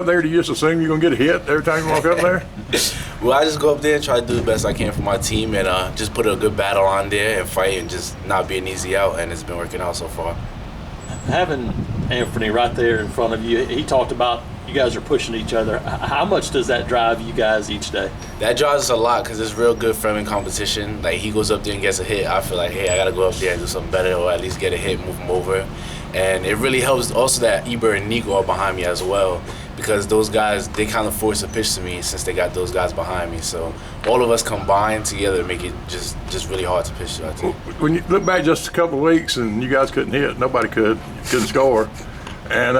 There, do you just assume you're gonna get a hit every time you walk up there? Well, I just go up there and try to do the best I can for my team and just put a good battle on there and fight and just not be an easy out, and it's been working out so far. Having Anthony right there in front of you, he talked about you guys are pushing each other. How much does that drive you guys each day? That drives us a lot because it's real good friendly competition. Like, he goes up there and gets a hit, I feel like, hey, I gotta go up there and do something better, or at least get a hit, move him over. And it really helps also that Eber and Nico are behind me as well, because those guys, they kind of force a pitch to me since they got those guys behind me. So all of us combined together make it just really hard to pitch to our team. When you look back just a couple of weeks and you guys couldn't hit, nobody couldn't score, and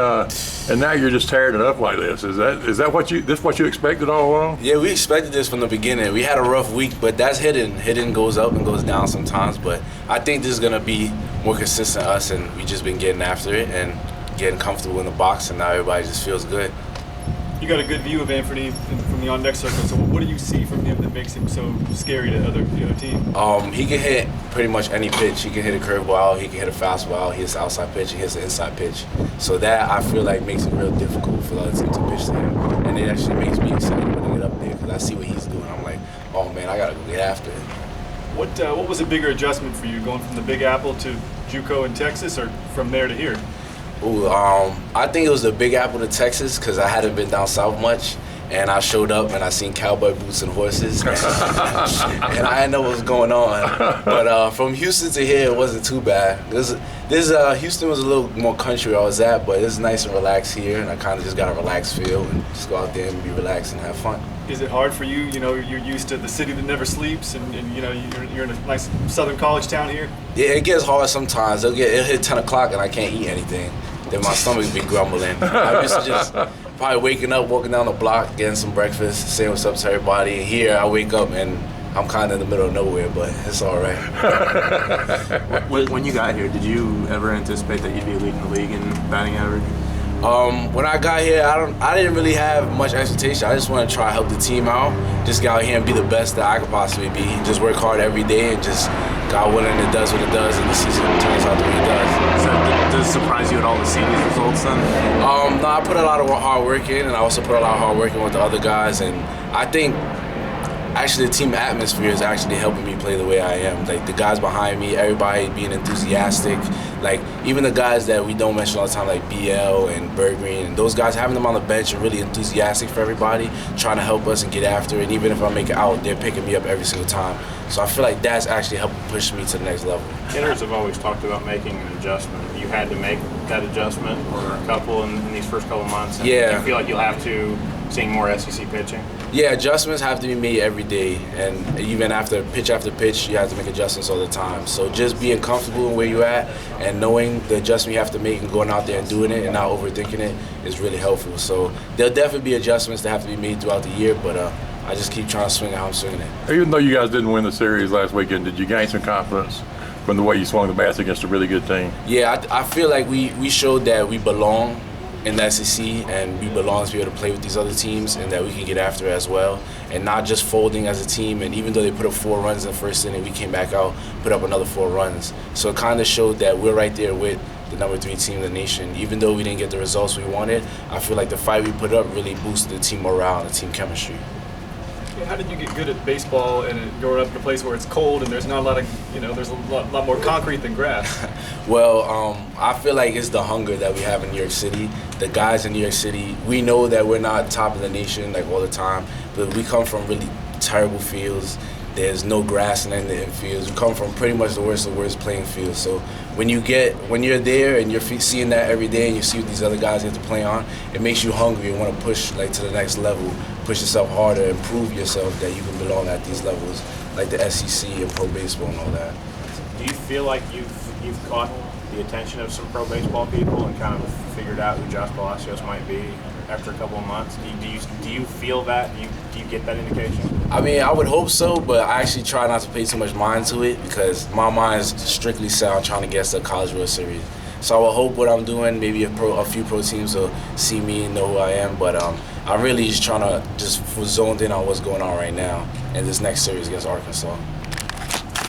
now you're just tearing it up like this. Is that what you expected all along? Yeah, we expected this from the beginning. We had a rough week, but that's hidden. Hidden goes up and goes down sometimes. But I think this is gonna be more consistent us, and we just been getting after it and getting comfortable in the box, and now everybody just feels good. You got a good view of Anthony from the on-deck circle. So what do you see from him that makes him so scary to the other team? He can hit pretty much any pitch. He can hit a curveball, he can hit a fastball, he hits the outside pitch, he hits the inside pitch. So that, I feel like, makes it real difficult for the other team to pitch to him. And it actually makes me excited when I get up there because I see what he's doing. I'm like, oh man, I gotta go get after it. What was a bigger adjustment for you, going from the Big Apple to JUCO in Texas, or from there to here? Ooh, I think it was the Big Apple to Texas because I hadn't been down south much, and I showed up and I seen cowboy boots and horses, and I didn't know what was going on. But from Houston to here, it wasn't too bad. Houston was a little more country where I was at, but it's nice and relaxed here, and I kind of just got a relaxed feel and just go out there and be relaxed and have fun. Is it hard for you? You know, you're used to the city that never sleeps, and you know, you're in a nice southern college town here. Yeah, it gets hard sometimes. It'll hit 10 o'clock and I can't eat anything. Then my stomach be grumbling. I'm used to just probably waking up, walking down the block, getting some breakfast, saying what's up to everybody. And here I wake up and I'm kind of in the middle of nowhere, but it's all right. When you got here, did you ever anticipate that you'd be leading the league in batting average? When I got here, I didn't really have much expectation. I just want to try to help the team out, just get out here and be the best that I could possibly be. Just work hard every day and just, God willing, it does what it does, and the season turns out the way it does. So does it surprise you at all to see these results then? No, I put a lot of hard work in, and I also put a lot of hard work in with the other guys, and I think actually the team atmosphere is actually helping me play the way I am. Like, the guys behind me, everybody being enthusiastic. Like, even the guys that we don't mention all the time, like BL and Bergreen, and those guys, having them on the bench and really enthusiastic for everybody, trying to help us and get after it. And even if I make it out, they're picking me up every single time. So I feel like that's actually helping push me to the next level. Hitters have always talked about making an adjustment. You had to make that adjustment, or a couple in these first couple of months. And yeah. Do you feel like you'll have to, seeing more SEC pitching? Yeah, adjustments have to be made every day, and even after pitch, you have to make adjustments all the time. So just being comfortable in where you're at and knowing the adjustment you have to make and going out there and doing it and not overthinking it is really helpful. So there'll definitely be adjustments that have to be made throughout the year, but I just keep trying to swing it how I'm swinging it. Even though you guys didn't win the series last weekend, did you gain some confidence from the way you swung the bats against a really good team? Yeah, I feel like we showed that we belong in the SEC, and we belong to be able to play with these other teams, and that we can get after it as well, and not just folding as a team. And even though they put up 4 runs in the first inning, we came back out, put up another 4 runs. So it kind of showed that we're right there with the number 3 team in the nation. Even though we didn't get the results we wanted, I feel like the fight we put up really boosted the team morale and the team chemistry. How did you get good at baseball and growing up in a place where it's cold and there's not a lot of, there's a lot more concrete than grass? Well, I feel like it's the hunger that we have in New York City. The guys in New York City, we know that we're not top of the nation like all the time, but we come from really terrible fields. There's no grass in any of the infields. We come from pretty much the worst of the worst playing fields. So when you're there and you're seeing that every day and you see what these other guys get to play on, it makes you hungry and want to push to the next level, push yourself harder, improve yourself, that you can belong at these levels, like the SEC and pro baseball and all that. Do you feel like you've caught the attention of some pro baseball people and kind of figured out who Josh Palacios might be after a couple of months? Do you feel that? Do you get that indication? I mean, I would hope so, but I actually try not to pay too much mind to it because my mind is strictly set on trying to get to the College World Series. So I would hope what I'm doing, maybe a few pro teams will see me and know who I am, but I'm really just trying to just zoned in on what's going on right now in this next series against Arkansas.